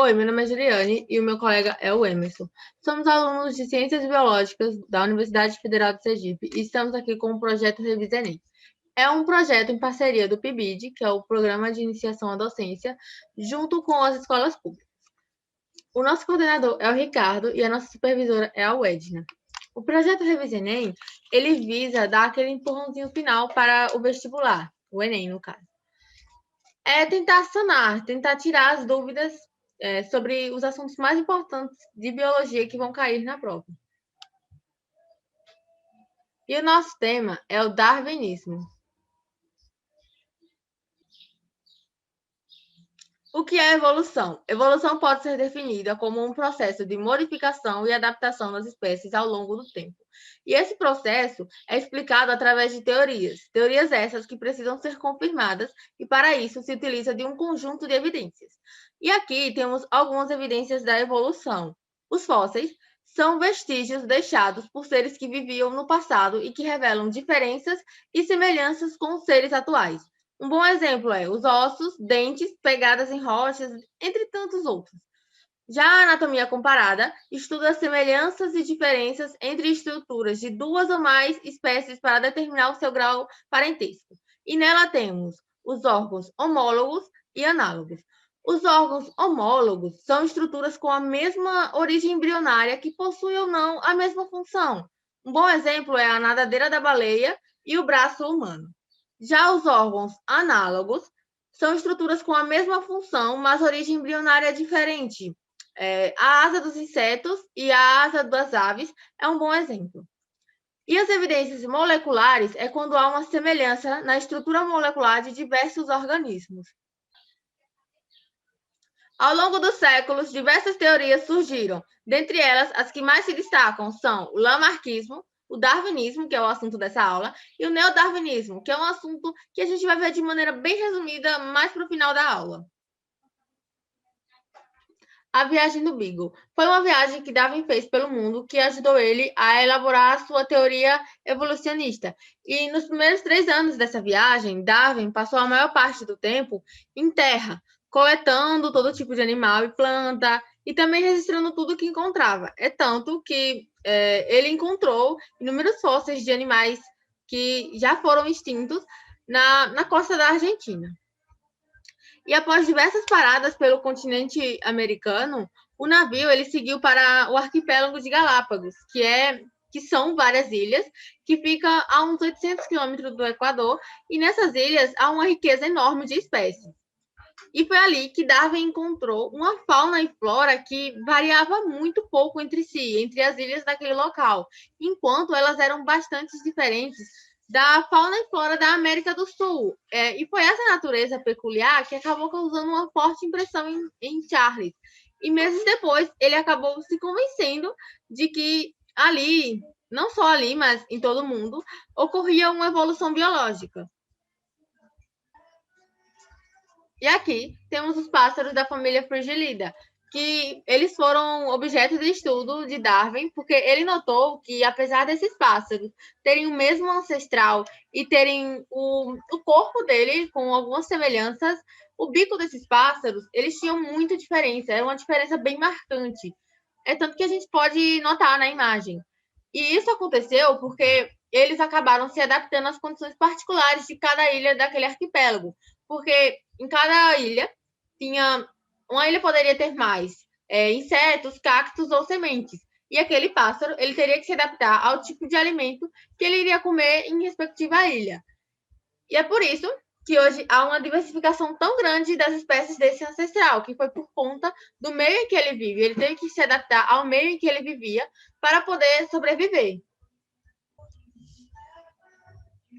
Oi, meu nome é Juliane e o meu colega é o Emerson. Somos alunos de Ciências Biológicas da Universidade Federal de Sergipe e estamos aqui com o projeto Revisa Enem. É um projeto em parceria do PIBID, que é o Programa de Iniciação à Docência, junto com as escolas públicas. O nosso coordenador é o Ricardo e a nossa supervisora é a Wedna. O projeto Revisa Enem, ele visa dar aquele empurrãozinho final para o vestibular, o Enem, no caso. É tentar sanar, tentar tirar as dúvidas sobre os assuntos mais importantes de biologia que vão cair na prova. E o nosso tema é o darwinismo. O que é evolução? Evolução pode ser definida como um processo de modificação e adaptação das espécies ao longo do tempo. E esse processo é explicado através de teorias essas que precisam ser confirmadas, e para isso se utiliza de um conjunto de evidências. E aqui temos algumas evidências da evolução. Os fósseis são vestígios deixados por seres que viviam no passado e que revelam diferenças e semelhanças com os seres atuais. Um bom exemplo é os ossos, dentes, pegadas em rochas, entre tantos outros. Já a anatomia comparada estuda as semelhanças e diferenças entre estruturas de duas ou mais espécies para determinar o seu grau parentesco. E nela temos os órgãos homólogos e análogos. Os órgãos homólogos são estruturas com a mesma origem embrionária que possuem ou não a mesma função. Um bom exemplo é a nadadeira da baleia e o braço humano. Já os órgãos análogos são estruturas com a mesma função, mas origem embrionária diferente. A asa dos insetos e a asa das aves é um bom exemplo. E as evidências moleculares é quando há uma semelhança na estrutura molecular de diversos organismos. Ao longo dos séculos, diversas teorias surgiram. Dentre elas, as que mais se destacam são o lamarckismo, o darwinismo, que é o assunto dessa aula, e o neodarwinismo, que é um assunto que a gente vai ver de maneira bem resumida mais para o final da aula. A viagem do Beagle foi uma viagem que Darwin fez pelo mundo que ajudou ele a elaborar a sua teoria evolucionista. E nos primeiros 3 anos dessa viagem, Darwin passou a maior parte do tempo em terra, coletando todo tipo de animal e planta, e também registrando tudo que encontrava. É tanto que ele encontrou inúmeros fósseis de animais que já foram extintos na costa da Argentina. E após diversas paradas pelo continente americano, o navio ele seguiu para o arquipélago de Galápagos, que são várias ilhas, que fica a uns 800 quilômetros do Equador, e nessas ilhas há uma riqueza enorme de espécies. E foi ali que Darwin encontrou uma fauna e flora que variava muito pouco entre si, entre as ilhas daquele local, enquanto elas eram bastante diferentes da fauna e flora da América do Sul. E foi essa natureza peculiar que acabou causando uma forte impressão em Charles. E meses depois, ele acabou se convencendo de que ali, não só ali, mas em todo o mundo, ocorria uma evolução biológica. E aqui temos os pássaros da família Frigilida, que eles foram objeto de estudo de Darwin, porque ele notou que, apesar desses pássaros terem o mesmo ancestral e terem o corpo dele com algumas semelhanças, o bico desses pássaros, eles tinham muita diferença, era uma diferença bem marcante. É tanto que a gente pode notar na imagem. E isso aconteceu porque eles acabaram se adaptando às condições particulares de cada ilha daquele arquipélago, porque em cada ilha tinha uma ilha poderia ter mais insetos, cactos ou sementes. E aquele pássaro ele teria que se adaptar ao tipo de alimento que ele iria comer em respectiva ilha. E é por isso que hoje há uma diversificação tão grande das espécies desse ancestral, que foi por conta do meio em que ele vive. Ele teve que se adaptar ao meio em que ele vivia para poder sobreviver.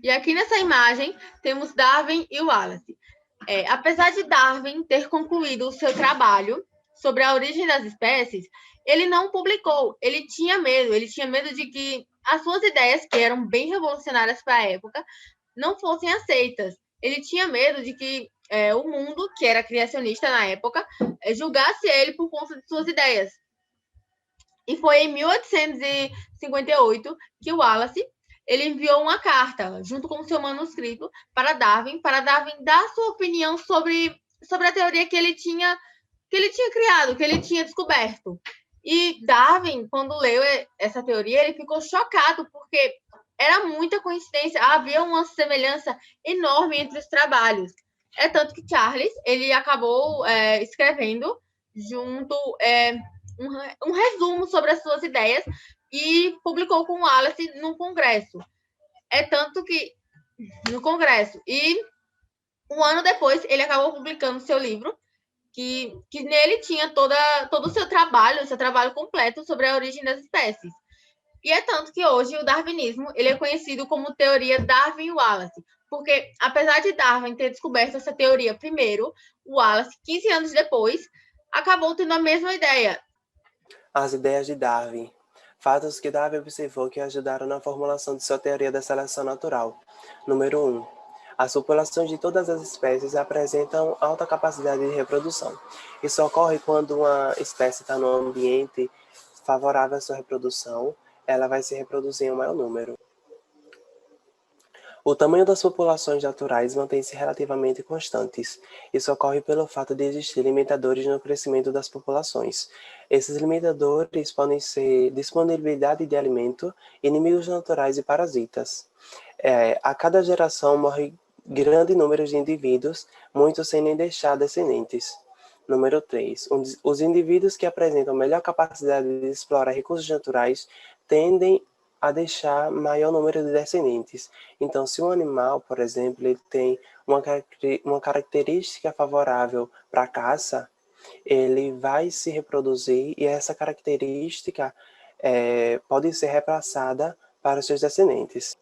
E aqui nessa imagem temos Darwin e Wallace. Apesar de Darwin ter concluído o seu trabalho sobre a origem das espécies, ele não publicou. Ele tinha medo de que as suas ideias, que eram bem revolucionárias para a época, não fossem aceitas. Ele tinha medo de que o mundo, que era criacionista na época, julgasse ele por conta de suas ideias. E foi em 1858 que o Wallace ele enviou uma carta, junto com o seu manuscrito, para Darwin dar sua opinião sobre a teoria que ele tinha que ele tinha criado, que ele tinha descoberto. E Darwin, quando leu essa teoria, ele ficou chocado, porque era muita coincidência, havia uma semelhança enorme entre os trabalhos. É tanto que Charles, ele acabou escrevendo junto um resumo sobre as suas ideias e publicou com Wallace no Congresso. É tanto que no Congresso. E um ano depois, ele acabou publicando seu livro, que nele tinha todo o seu trabalho completo sobre a origem das espécies. E é tanto que hoje o darwinismo ele é conhecido como teoria Darwin-Wallace, porque apesar de Darwin ter descoberto essa teoria primeiro, Wallace, 15 anos depois, acabou tendo a mesma ideia. As ideias de Darwin. Fatos que Darwin observou que ajudaram na formulação de sua teoria da seleção natural. Número 1. As populações de todas as espécies apresentam alta capacidade de reprodução. Isso ocorre quando uma espécie está num ambiente favorável à sua reprodução, ela vai se reproduzir em um maior número. O tamanho das populações naturais mantém-se relativamente constantes. Isso ocorre pelo fato de existir limitadores no crescimento das populações. Esses limitadores podem ser disponibilidade de alimento, inimigos naturais e parasitas. A cada geração morre grande número de indivíduos, muitos sem nem deixar descendentes. Número 3. Os indivíduos que apresentam melhor capacidade de explorar recursos naturais tendem a deixar maior número de descendentes. Então, se um animal, por exemplo, ele tem uma característica favorável para a caça, ele vai se reproduzir e essa característica pode ser repassada para os seus descendentes.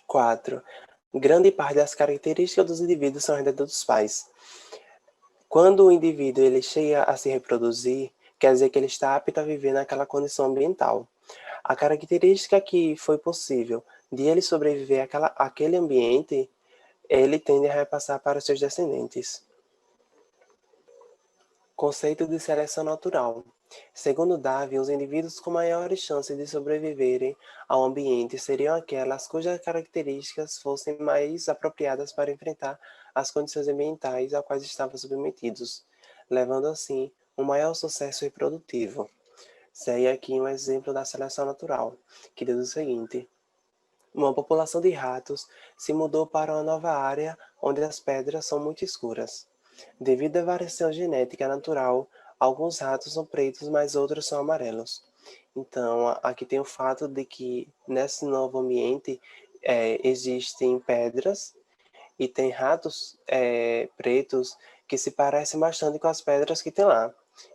4. Grande parte das características dos indivíduos são herdadas dos pais. Quando o indivíduo ele chega a se reproduzir, quer dizer que ele está apto a viver naquela condição ambiental. A característica que foi possível de ele sobreviver àquele ambiente, ele tende a repassar para os seus descendentes. Conceito de seleção natural. Segundo Darwin, os indivíduos com maiores chances de sobreviverem ao ambiente seriam aquelas cujas características fossem mais apropriadas para enfrentar as condições ambientais a quais estavam submetidos, levando assim um maior sucesso reprodutivo. Segue aqui um exemplo da seleção natural, que diz o seguinte: uma população de ratos se mudou para uma nova área onde as pedras são muito escuras. Devido à variação genética natural, alguns ratos são pretos, mas outros são amarelos. Então, aqui tem o fato de que nesse novo ambiente existem pedras e tem ratos pretos que se parecem bastante com as pedras que tem lá.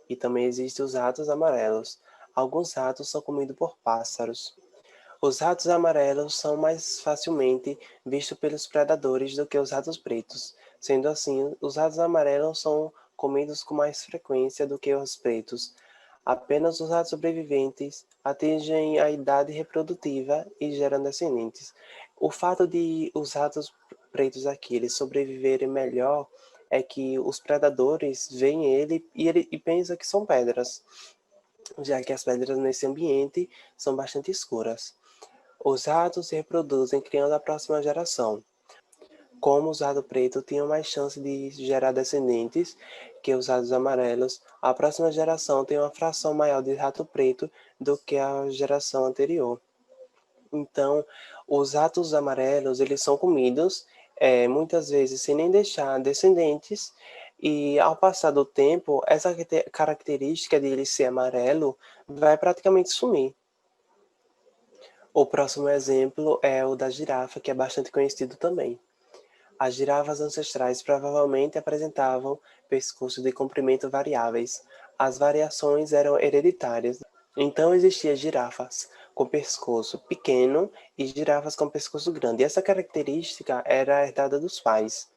E também existem os ratos amarelos. Alguns ratos são comidos por pássaros. Os ratos amarelos são mais facilmente vistos pelos predadores do que os ratos pretos. Sendo assim, os ratos amarelos são comidos com mais frequência do que os pretos. Apenas os ratos sobreviventes atingem a idade reprodutiva e geram descendentes. O fato de os ratos pretos aqui eles sobreviverem melhor é que os predadores veem ele e pensam que são pedras, já que as pedras nesse ambiente são bastante escuras. Os ratos se reproduzem criando a próxima geração. Como os ratos pretos tinham mais chance de gerar descendentes que os ratos amarelos, a próxima geração tem uma fração maior de rato preto do que a geração anterior. Então, os ratos amarelos, eles são comidos, muitas vezes sem nem deixar descendentes, e ao passar do tempo, essa característica de ele ser amarelo vai praticamente sumir. O próximo exemplo é o da girafa, que é bastante conhecido também. As girafas ancestrais provavelmente apresentavam pescoços de comprimento variáveis. As variações eram hereditárias. Então existiam girafas com pescoço pequeno e girafas com pescoço grande. E essa característica era herdada dos pais.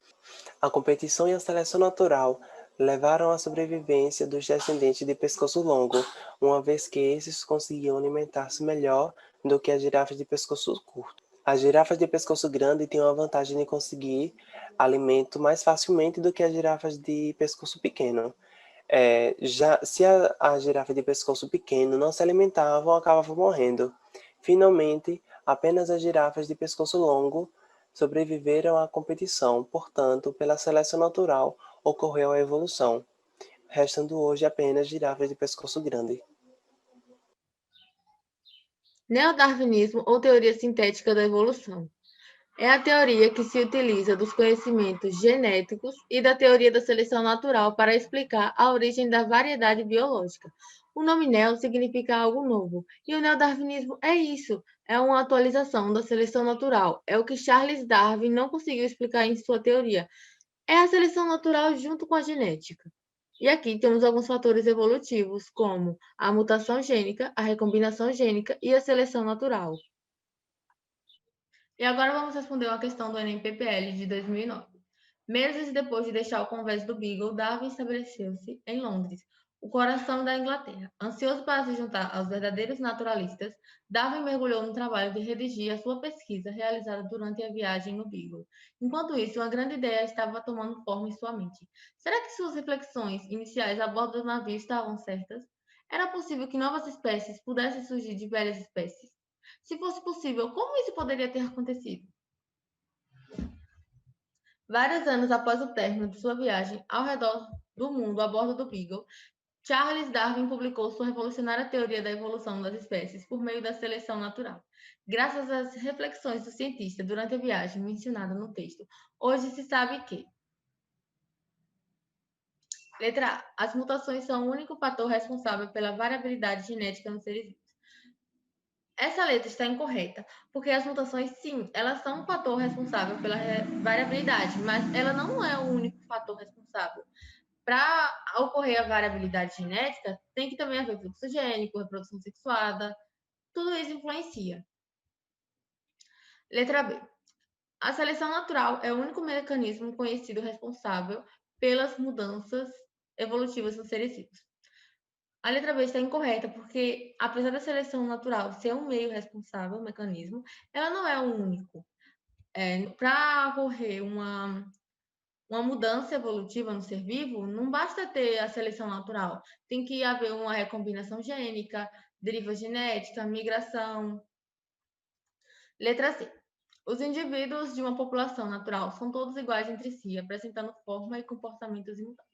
A competição e a seleção natural levaram à sobrevivência dos descendentes de pescoço longo, uma vez que esses conseguiam alimentar-se melhor do que as girafas de pescoço curto. As girafas de pescoço grande tinham a vantagem de conseguir alimento mais facilmente do que as girafas de pescoço pequeno. Se a girafa de pescoço pequeno não se alimentavam, acabavam morrendo. Finalmente, apenas as girafas de pescoço longo sobreviveram à competição, portanto, pela seleção natural ocorreu a evolução. restando hoje apenas girafas de pescoço grande. Neodarwinismo ou teoria sintética da evolução. É a teoria que se utiliza dos conhecimentos genéticos e da teoria da seleção natural para explicar a origem da variedade biológica. O nome neo significa algo novo, e o neodarwinismo é isso, é uma atualização da seleção natural. É o que Charles Darwin não conseguiu explicar em sua teoria. É a seleção natural junto com a genética. E aqui temos alguns fatores evolutivos, como a mutação gênica, a recombinação gênica e a seleção natural. E agora vamos responder uma questão do Enem PPL de 2009. Meses depois de deixar o Convés do Beagle, Darwin estabeleceu-se em Londres, o coração da Inglaterra. Ansioso para se juntar aos verdadeiros naturalistas, Darwin mergulhou no trabalho de redigir a sua pesquisa realizada durante a viagem no Beagle. Enquanto isso, uma grande ideia estava tomando forma em sua mente. Será que suas reflexões iniciais a bordo do navio estavam certas? Era possível que novas espécies pudessem surgir de velhas espécies? Se fosse possível, como isso poderia ter acontecido? Vários anos após o término de sua viagem ao redor do mundo a bordo do Beagle, Charles Darwin publicou sua revolucionária teoria da evolução das espécies por meio da seleção natural. Graças às reflexões do cientista durante a viagem mencionada no texto, hoje se sabe que: letra A. As mutações são o único fator responsável pela variabilidade genética nos seres vivos. Essa letra está incorreta, porque as mutações, sim, elas são um fator responsável pela variabilidade, mas ela não é o único fator responsável. Para ocorrer a variabilidade genética, tem que também haver fluxo gênico, reprodução sexuada, tudo isso influencia. Letra B. A seleção natural é o único mecanismo conhecido responsável pelas mudanças evolutivas nos seres vivos. A letra B está incorreta, porque, apesar da seleção natural ser um meio responsável, um mecanismo, ela não é o único. Para ocorrer uma mudança evolutiva no ser vivo, não basta ter a seleção natural. Tem que haver uma recombinação gênica, deriva genética, migração. Letra C. Os indivíduos de uma população natural são todos iguais entre si, apresentando forma e comportamentos imutáveis.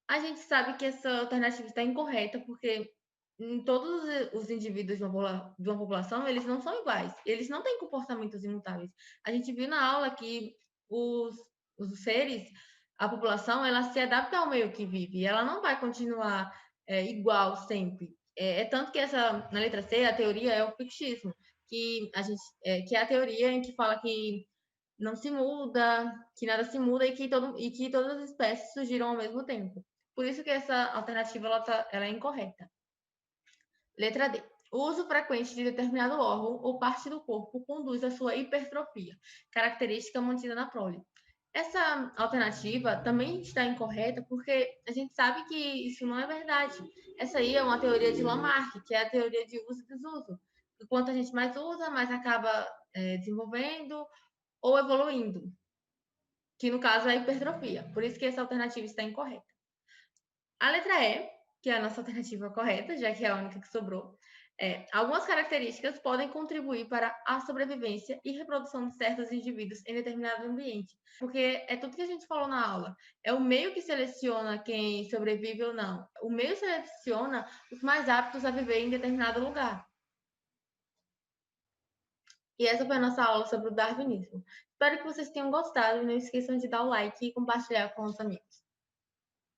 A gente sabe que essa alternativa está incorreta, porque em todos os indivíduos de uma população, eles não são iguais. Eles não têm comportamentos imutáveis. A gente viu na aula que os, os seres, a população, ela se adapta ao meio que vive. Ela não vai continuar igual sempre. Tanto que na letra C, a teoria é o fictísimo, que é a teoria em que fala que não se muda, que nada se muda e que todas as espécies surgiram ao mesmo tempo. Por isso que essa alternativa ela é incorreta. Letra D. O uso frequente de determinado órgão ou parte do corpo conduz à sua hipertrofia, característica mantida na prole. Essa alternativa também está incorreta porque a gente sabe que isso não é verdade. Essa aí é uma teoria de Lamarck, que é a teoria de uso e desuso. E quanto a gente mais usa, mais acaba desenvolvendo ou evoluindo, que no caso é a hipertrofia. Por isso que essa alternativa está incorreta. A letra E, que é a nossa alternativa correta, já que é a única que sobrou, algumas características podem contribuir para a sobrevivência e reprodução de certos indivíduos em determinado ambiente. Porque é tudo que a gente falou na aula. É o meio que seleciona quem sobrevive ou não. O meio seleciona os mais aptos a viver em determinado lugar. E essa foi a nossa aula sobre o darwinismo. Espero que vocês tenham gostado e não esqueçam de dar o like e compartilhar com os amigos.